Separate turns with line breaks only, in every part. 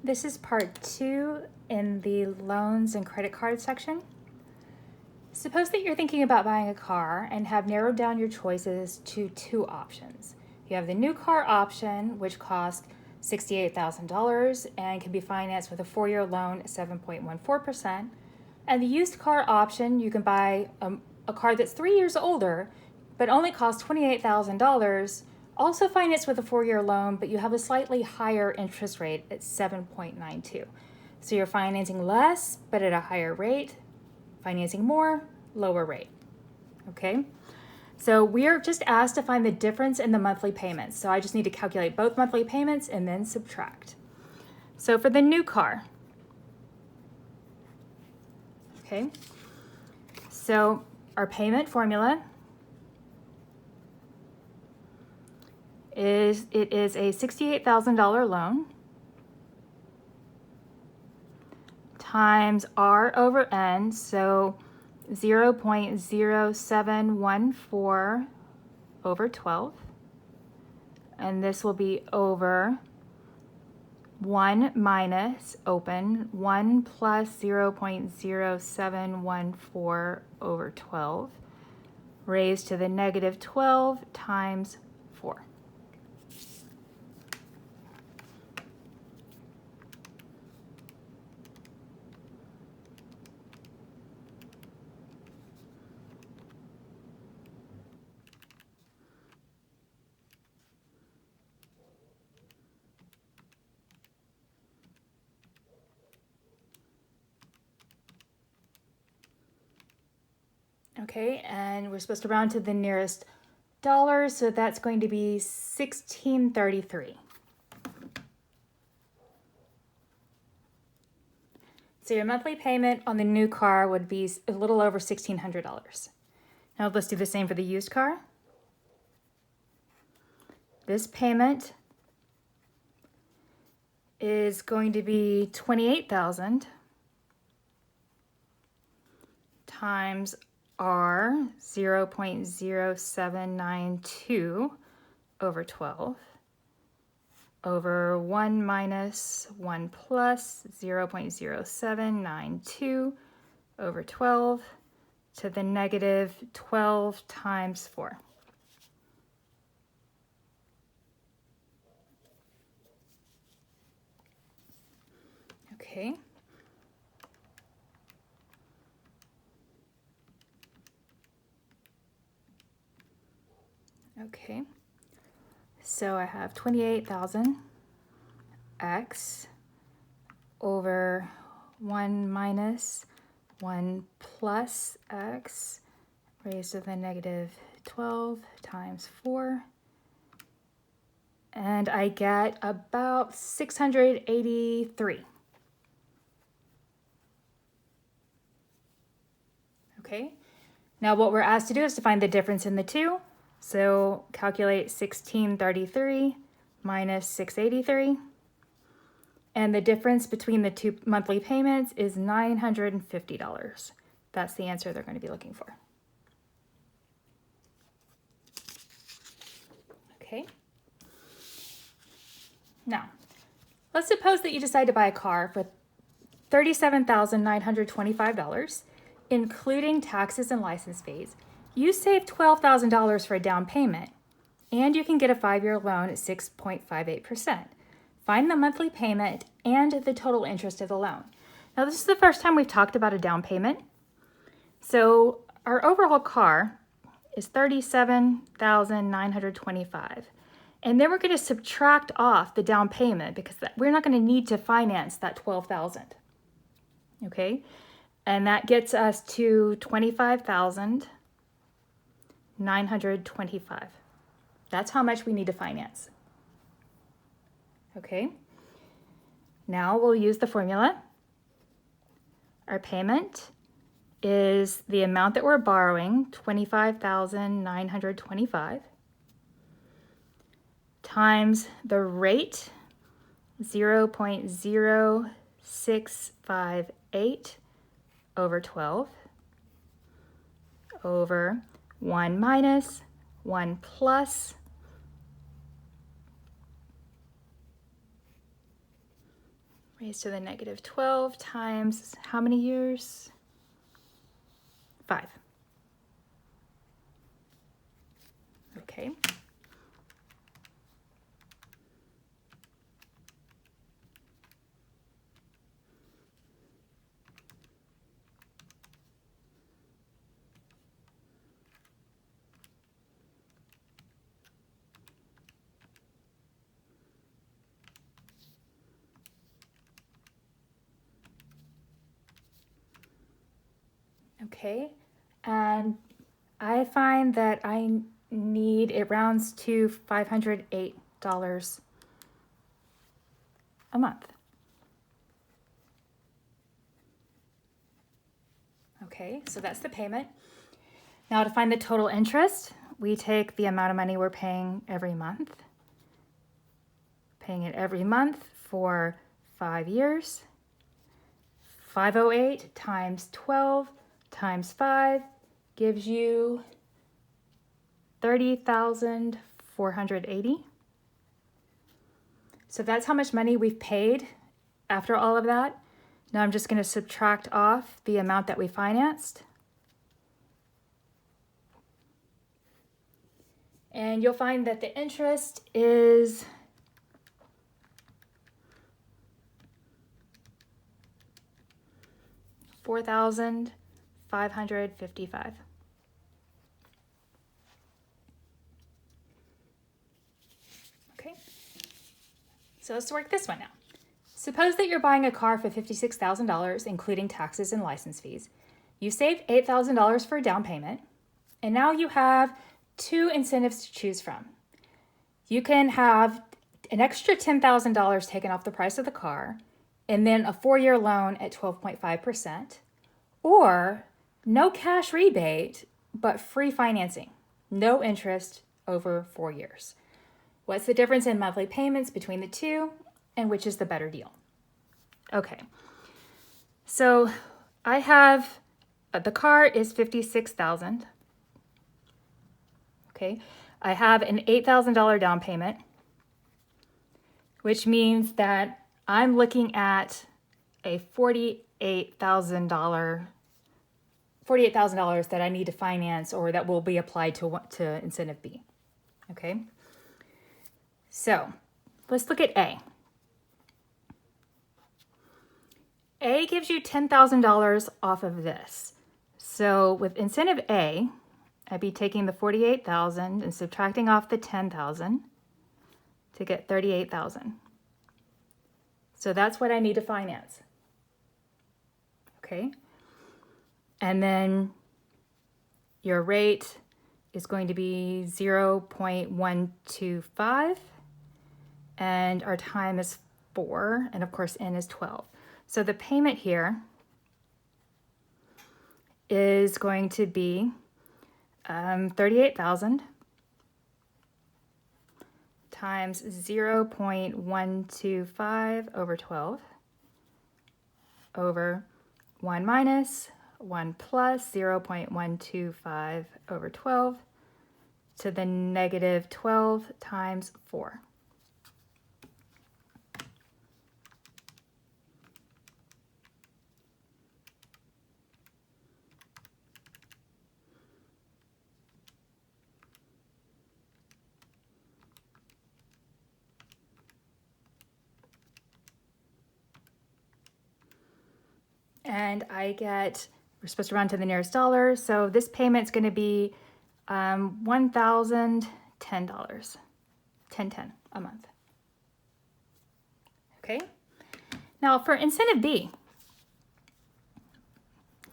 This is part 2 in the loans and credit card section. Suppose that you're thinking about buying a car and have narrowed down your choices to 2 options. You have the new car option, which costs $68,000 and can be financed with a 4-year loan at 7.14%. And the used car option, you can buy a car that's 3 years older, but only costs $28,000, also financed with a 4-year loan, but you have a slightly higher interest rate at 7.92. So you're financing less, but at a higher rate, financing more, lower rate. Okay? So we're just asked to find the difference in the monthly payments. So I just need to calculate both monthly payments and then subtract. So for the new car, okay, so our payment formula is a $68,000 loan times R over N, so 0.0714 over 12, and this will be over 1 minus, open, 1 plus 0.0714 over 12, raised to the negative 12 times 4. Okay, and we're supposed to round to the nearest dollar, so that's going to be $16.33. So your monthly payment on the new car would be a little over $1,600. Now let's do the same for the used car. This payment is going to be $28,000 times R 0.0792 over 12 over 1 minus 1 plus 0.0792 over 12 to the negative 12 times 4. Okay. Okay, so I have 28,000 x over 1 minus 1 plus x raised to the negative 12 times 4, and I get about 683. Okay, now what we're asked to do is to find the difference in the two. So calculate 1633 minus 683. And the difference between the two monthly payments is $950. That's the answer they're going to be looking for. Okay. Now, let's suppose that you decide to buy a car for $37,925, including taxes and license fees. You save $12,000 for a down payment, and you can get a 5-year loan at 6.58%. Find the monthly payment and the total interest of the loan. Now, this is the first time we've talked about a down payment. So our overall car is $37,925. And then we're going to subtract off the down payment because we're not going to need to finance that $12,000. Okay? And that gets us to $25,925. That's how much we need to finance. Okay? Now we'll use the formula. Our payment is the amount that we're borrowing, $25,925, times the rate, 0.0658 over 12, over 1 minus 1 plus raised to the negative 12 times how many years? 5. Okay. Okay, and I find that I need, it rounds to $508 a month. Okay, so that's the payment. Now to find the total interest, we take the amount of money we're paying every month, paying it every month for 5 years. 508 times 12 times 5 gives you 30,480. So that's how much money we've paid after all of that. Now I'm just going to subtract off the amount that we financed. And you'll find that the interest is $4,555. Okay, so let's work this one now. Suppose that you're buying a car for $56,000, including taxes and license fees. You saved $8,000 for a down payment, and now you have 2 incentives to choose from. You can have an extra $10,000 taken off the price of the car, and then a 4-year loan at 12.5%, or no cash rebate, but free financing, no interest over 4 years. What's the difference in monthly payments between the two, and which is the better deal? Okay, so I have, the car is $56,000. Okay, I have an $8,000 down payment, which means that I'm looking at a $48,000 that I need to finance, or that will be applied to incentive B. Okay, so let's look at A. A gives you $10,000 off of this. So with incentive A, I'd be taking the $48,000 and subtracting off the $10,000 to get $38,000. So that's what I need to finance. Okay. And then your rate is going to be 0.125, and our time is 4, and of course N is 12. So the payment here is going to be $38,000 times 0.125 over 12 over 1 minus 1 plus 0.125 over 12 to the negative 12 times 4. And I get, we're supposed to round to the nearest dollar, so this payment's going to be $1,010, $10.10 a month. Okay. Now for incentive B,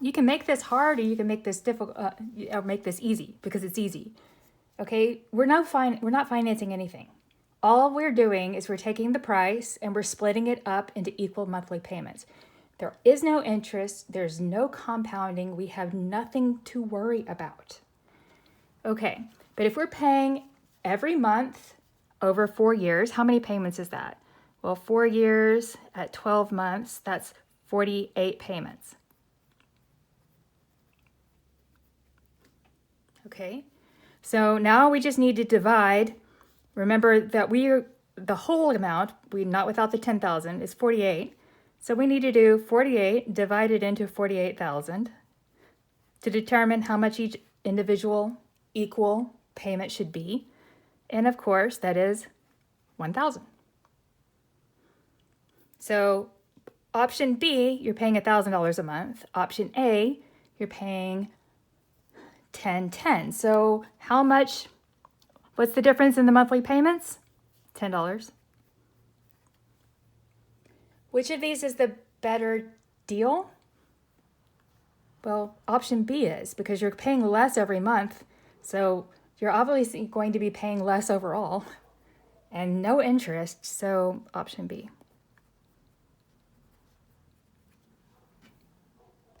you can make this hard, or you can make this difficult, or make this easy, because it's easy. Okay, we're not financing anything. All we're doing is we're taking the price and we're splitting it up into equal monthly payments. There is no interest, there's no compounding, we have nothing to worry about. Okay, but if we're paying every month over 4 years, how many payments is that? Well, 4 years at 12 months, that's 48 payments. Okay, so now we just need to divide. Remember that the whole amount, not without the 10,000, is 48. So we need to do 48 divided into 48,000 to determine how much each individual equal payment should be. And of course, that is 1,000. So option B, you're paying $1,000 a month. Option A, you're paying $10.10. So how much, what's the difference in the monthly payments? $10. Which of these is the better deal? Well, option B is, because you're paying less every month, so you're obviously going to be paying less overall, and no interest, so option B.